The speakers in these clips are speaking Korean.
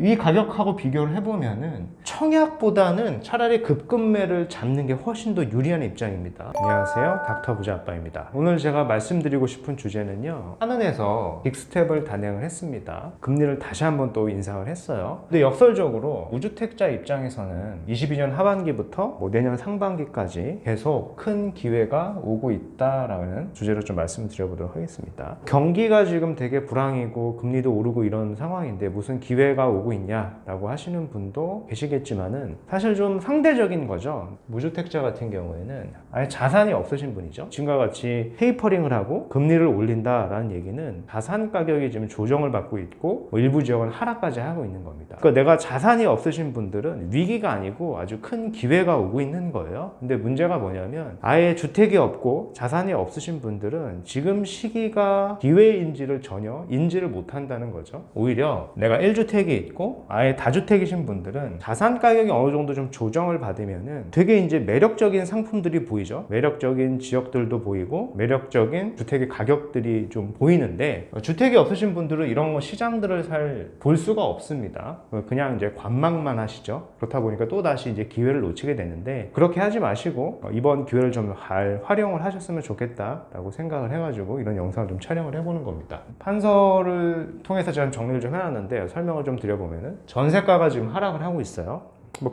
이 가격하고 비교를 해보면은 청약보다는 차라리 급급매를 잡는 게 훨씬 더 유리한 입장입니다. 안녕하세요, 닥터 부자 아빠입니다. 오늘 제가 말씀드리고 싶은 주제는요, 한은에서 빅스텝을 단행을 했습니다. 금리를 다시 한번 또 인상을 했어요. 근데 역설적으로 무주택자 입장에서는 22년 하반기부터 내년 상반기까지 계속 큰 기회가 오고 있다라는 주제로 좀 말씀을 드려보도록 하겠습니다. 경기가 지금 되게 불황이고 금리도 오르고 이런 상황인데 무슨 기회가 오고 있냐라고 하시는 분도 계시겠지만은 사실 좀 상대적인 거죠. 무주택자 같은 경우에는 아예 자산이 없으신 분이죠. 지금과 같이 테이퍼링을 하고 금리를 올린다라는 얘기는 자산 가격이 지금 조정을 받고 있고 일부 지역은 하락까지 하고 있는 겁니다. 그러니까 내가 자산이 없으신 분들은 위기가 아니고 아주 큰 기회가 오고 있는 거예요. 근데 문제가 뭐냐면 아예 주택이 없고 자산이 없으신 분들은 지금 시기가 기회인지를 전혀 인지를 못한다는 거죠. 오히려 내가 1주택이 있고 아예 다주택이신 분들은 자산 가격이 어느 정도 좀 조정을 받으면은 되게 이제 매력적인 상품들이 보이죠. 매력적인 지역들도 보이고 매력적인 주택의 가격들이 좀 보이는데 주택이 없으신 분들은 이런 거 시장들을 잘 볼 수가 없습니다. 그냥 이제 관망만 하시죠. 그렇다 보니까 또 다시 이제 기회를 놓치게 되는데 그렇게 하지 마시고 이번 기회를 좀 잘 활용을 하셨으면 좋겠다라고 생각을 해가지고 이런 영상을 좀 촬영을 해보는 겁니다. 판서를 통해서 제가 정리를 좀 해놨는데 설명을 좀 드려보면은 전세가가 지금 하락을 하고 있어요.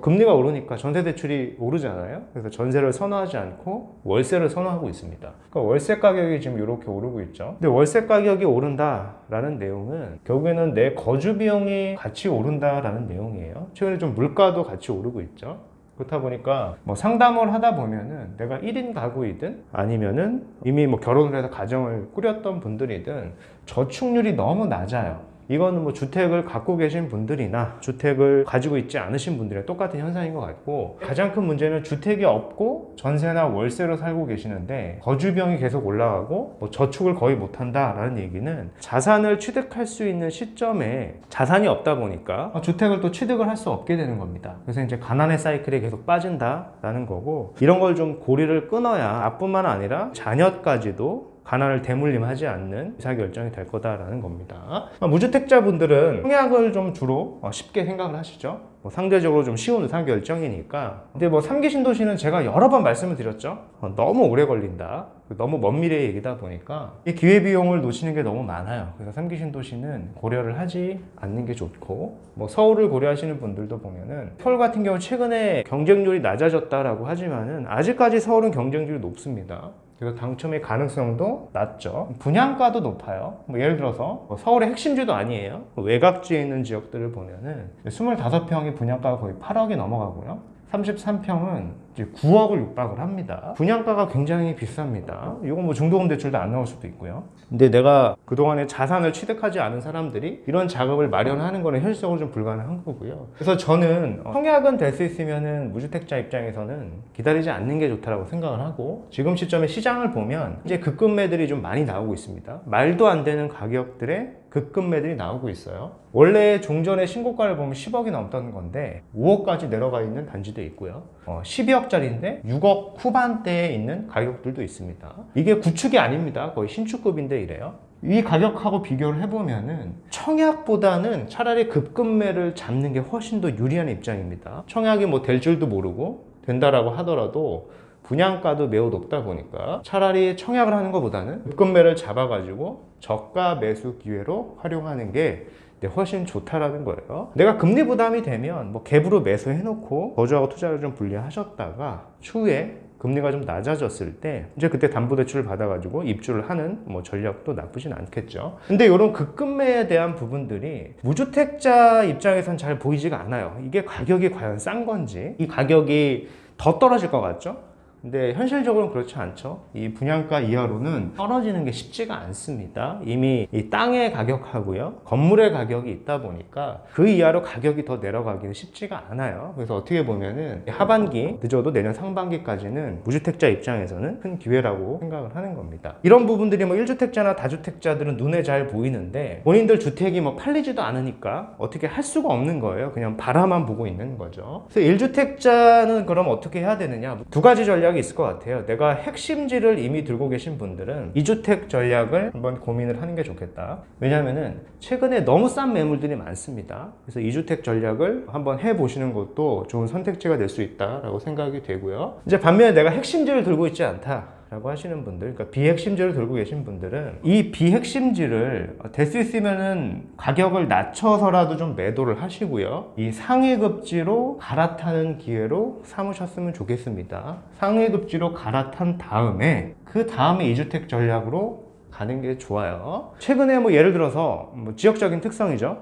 금리가 오르니까 전세 대출이 오르잖아요. 그래서 전세를 선호하지 않고 월세를 선호하고 있습니다. 그러니까 월세 가격이 지금 이렇게 오르고 있죠. 근데 월세 가격이 오른다라는 내용은 결국에는 내 거주 비용이 같이 오른다라는 내용이에요. 최근에 좀 물가도 같이 오르고 있죠. 그렇다 보니까 상담을 하다 보면은 내가 1인 가구이든 아니면은 이미 결혼을 해서 가정을 꾸렸던 분들이든 저축률이 너무 낮아요. 이거는 주택을 갖고 계신 분들이나 주택을 가지고 있지 않으신 분들이랑 똑같은 현상인 것 같고, 가장 큰 문제는 주택이 없고 전세나 월세로 살고 계시는데 거주비용이 계속 올라가고 저축을 거의 못한다라는 얘기는 자산을 취득할 수 있는 시점에 자산이 없다 보니까 주택을 또 취득을 할 수 없게 되는 겁니다. 그래서 이제 가난의 사이클에 계속 빠진다라는 거고, 이런 걸 좀 고리를 끊어야 나뿐만 아니라 자녀까지도 가난을 대물림하지 않는 의사결정이 될 거다라는 겁니다. 무주택자분들은 청약을 좀 주로 쉽게 생각을 하시죠. 상대적으로 좀 쉬운 의사결정이니까. 근데 3기 신도시는 제가 여러 번 말씀을 드렸죠. 너무 오래 걸린다. 너무 먼 미래의 얘기다 보니까 이 기회비용을 놓치는 게 너무 많아요. 그래서 3기 신도시는 고려를 하지 않는 게 좋고, 서울을 고려하시는 분들도 보면은 서울 같은 경우 최근에 경쟁률이 낮아졌다라고 하지만은 아직까지 서울은 경쟁률이 높습니다. 그래서 당첨의 가능성도 낮죠. 분양가도 높아요. 예를 들어서 서울의 핵심지도 아니에요. 외곽지에 있는 지역들을 보면은 25평의 분양가가 거의 8억이 넘어가고요. 33평은 이제 9억을 육박을 합니다. 분양가가 굉장히 비쌉니다. 이건 중도금 대출도 안 나올 수도 있고요. 근데 내가 그동안에 자산을 취득하지 않은 사람들이 이런 자금을 마련하는 거는 현실적으로 좀 불가능한 거고요. 그래서 저는 청약은 될 수 있으면은 무주택자 입장에서는 기다리지 않는 게 좋다라고 생각을 하고, 지금 시점에 시장을 보면 이제 급급매들이 좀 많이 나오고 있습니다. 말도 안 되는 가격들의 급급매들이 나오고 있어요. 원래 종전의 신고가를 보면 10억이 넘던 건데 5억까지 내려가 있는 단지도 있고요. 12억짜리인데 6억 후반대에 있는 가격들도 있습니다. 이게 구축이 아닙니다. 거의 신축급인데 이래요. 이 가격하고 비교를 해보면은 청약보다는 차라리 급급매를 잡는 게 훨씬 더 유리한 입장입니다. 청약이 될 줄도 모르고 된다라고 하더라도 분양가도 매우 높다 보니까 차라리 청약을 하는 것보다는 급급매를 잡아가지고 저가 매수 기회로 활용하는 게 훨씬 좋다라는 거예요. 내가 금리 부담이 되면 갭으로 매수해놓고 거주하고 투자를 좀 분리하셨다가 추후에 금리가 좀 낮아졌을 때 이제 그때 담보대출을 받아가지고 입주를 하는 전략도 나쁘진 않겠죠. 근데 이런 급급매에 대한 부분들이 무주택자 입장에선 잘 보이지가 않아요. 이게 가격이 과연 싼 건지, 이 가격이 더 떨어질 것 같죠? 근데 현실적으로는 그렇지 않죠. 이 분양가 이하로는 떨어지는 게 쉽지가 않습니다. 이미 이 땅의 가격하고요, 건물의 가격이 있다 보니까 그 이하로 가격이 더 내려가기는 쉽지가 않아요. 그래서 어떻게 보면은 하반기, 늦어도 내년 상반기까지는 무주택자 입장에서는 큰 기회라고 생각을 하는 겁니다. 이런 부분들이 1주택자나 다주택자들은 눈에 잘 보이는데 본인들 주택이 팔리지도 않으니까 어떻게 할 수가 없는 거예요. 그냥 바라만 보고 있는 거죠. 그래서 1주택자는 그럼 어떻게 해야 되느냐? 두 가지 전략이 전략이 있을 것 같아요. 내가 핵심지를 이미 들고 계신 분들은 2주택 전략을 한번 고민을 하는 게 좋겠다. 왜냐하면은 최근에 너무 싼 매물들이 많습니다. 그래서 2주택 전략을 한번 해보시는 것도 좋은 선택지가 될 수 있다라고 생각이 되고요. 이제 반면에 내가 핵심지를 들고 있지 않다 라고 하시는 분들, 그러니까 비핵심지를 들고 계신 분들은 이 비핵심지를 될 수 있으면은 가격을 낮춰서라도 좀 매도를 하시고요. 이 상위급지로 갈아타는 기회로 삼으셨으면 좋겠습니다. 상위급지로 갈아탄 다음에 그 다음에 2주택 전략으로 가는 게 좋아요. 최근에 뭐 예를 들어서 지역적인 특성이죠.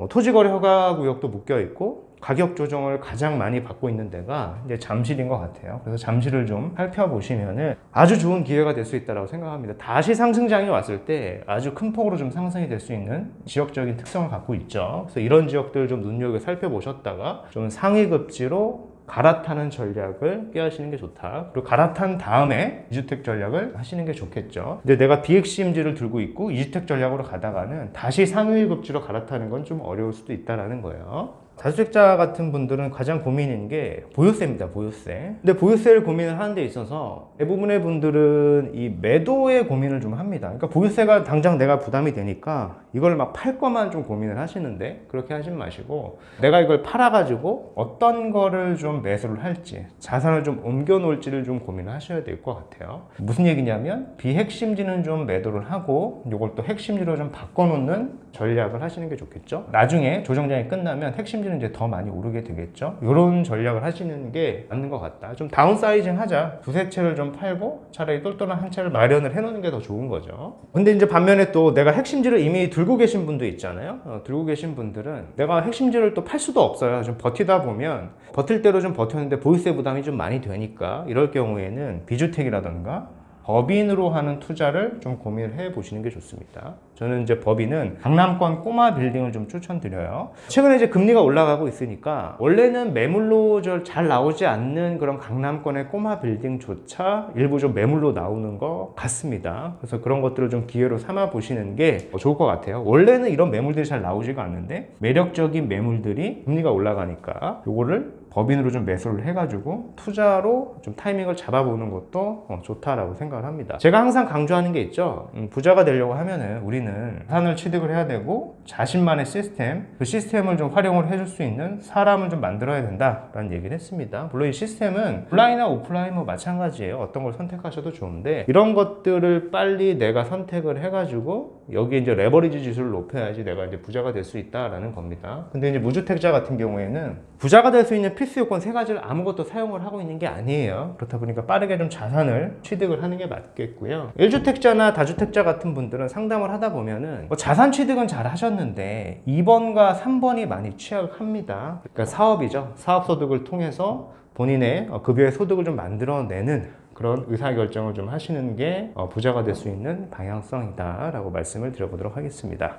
토지거래 허가구역도 묶여 있고 가격 조정을 가장 많이 받고 있는 데가 이제 잠실인 것 같아요. 그래서 잠실을 좀 살펴보시면은 아주 좋은 기회가 될 수 있다고 생각합니다. 다시 상승장이 왔을 때 아주 큰 폭으로 좀 상승이 될 수 있는 지역적인 특성을 갖고 있죠. 그래서 이런 지역들을 좀 눈여겨 살펴보셨다가 좀 상위급지로 갈아타는 전략을 꾀하시는 게 좋다. 그리고 갈아탄 다음에 2주택 전략을 하시는 게 좋겠죠. 근데 내가 비핵심지를 들고 있고 2주택 전략으로 가다가는 다시 상위급지로 갈아타는 건 좀 어려울 수도 있다는 거예요. 다주택자 같은 분들은 가장 고민인 게 보유세입니다. 보유세. 근데 보유세를 고민을 하는 데 있어서 대부분의 분들은 이 매도의 고민을 좀 합니다. 그러니까 보유세가 당장 내가 부담이 되니까 이걸 막 팔 거만 좀 고민을 하시는데 그렇게 하지 마시고 내가 이걸 팔아가지고 어떤 거를 좀 매수를 할지 자산을 좀 옮겨 놓을지를 좀 고민을 하셔야 될 것 같아요. 무슨 얘기냐면 비핵심지는 좀 매도를 하고 이걸 또 핵심지로 좀 바꿔놓는 전략을 하시는 게 좋겠죠. 나중에 조정장이 끝나면 핵심지는 이제 더 많이 오르게 되겠죠. 이런 전략을 하시는 게 맞는 것 같다. 좀 다운사이징 하자. 두세 채를 좀 팔고 차라리 똘똘한 한 채를 마련을 해놓는 게 더 좋은 거죠. 근데 이제 반면에 또 내가 핵심지를 이미 들고 계신 분도 있잖아요. 들고 계신 분들은 내가 핵심지를 또 팔 수도 없어요. 좀 버티다 보면 버틸 대로 좀 버텼는데 보유세 부담이 좀 많이 되니까 이럴 경우에는 비주택이라던가 법인으로 하는 투자를 좀 고민을 해 보시는 게 좋습니다. 저는 이제 법인은 강남권 꼬마 빌딩을 좀 추천드려요. 최근에 이제 금리가 올라가고 있으니까 원래는 매물로 잘 나오지 않는 그런 강남권의 꼬마 빌딩조차 일부 좀 매물로 나오는 것 같습니다. 그래서 그런 것들을 좀 기회로 삼아 보시는 게 좋을 것 같아요. 원래는 이런 매물들이 잘 나오지가 않는데 매력적인 매물들이 금리가 올라가니까 요거를 법인으로 좀 매수를 해가지고 투자로 좀 타이밍을 잡아보는 것도 좋다라고 생각을 합니다. 제가 항상 강조하는 게 있죠. 부자가 되려고 하면은 우리는 자산을 취득을 해야 되고 자신만의 시스템, 그 시스템을 좀 활용을 해줄 수 있는 사람을 좀 만들어야 된다라는 얘기를 했습니다. 물론 이 시스템은 온라인이나 오프라인 뭐 마찬가지예요. 어떤 걸 선택하셔도 좋은데 이런 것들을 빨리 내가 선택을 해가지고 여기에 이제 레버리지 지수를 높여야지 내가 이제 부자가 될 수 있다라는 겁니다. 근데 이제 무주택자 같은 경우에는 부자가 될 수 있는 필수 요건 세 가지를 아무것도 사용을 하고 있는 게 아니에요. 그렇다 보니까 빠르게 좀 자산을 취득을 하는 게 맞겠고요. 1주택자나 다주택자 같은 분들은 상담을 하다 보면은 뭐 자산 취득은 잘 하셨는데 2번과 3번이 많이 취약합니다. 그러니까 사업이죠. 사업소득을 통해서 본인의 급여의 소득을 좀 만들어내는 그런 의사결정을 좀 하시는 게 부자가 될 수 있는 방향성이다 라고 말씀을 드려보도록 하겠습니다.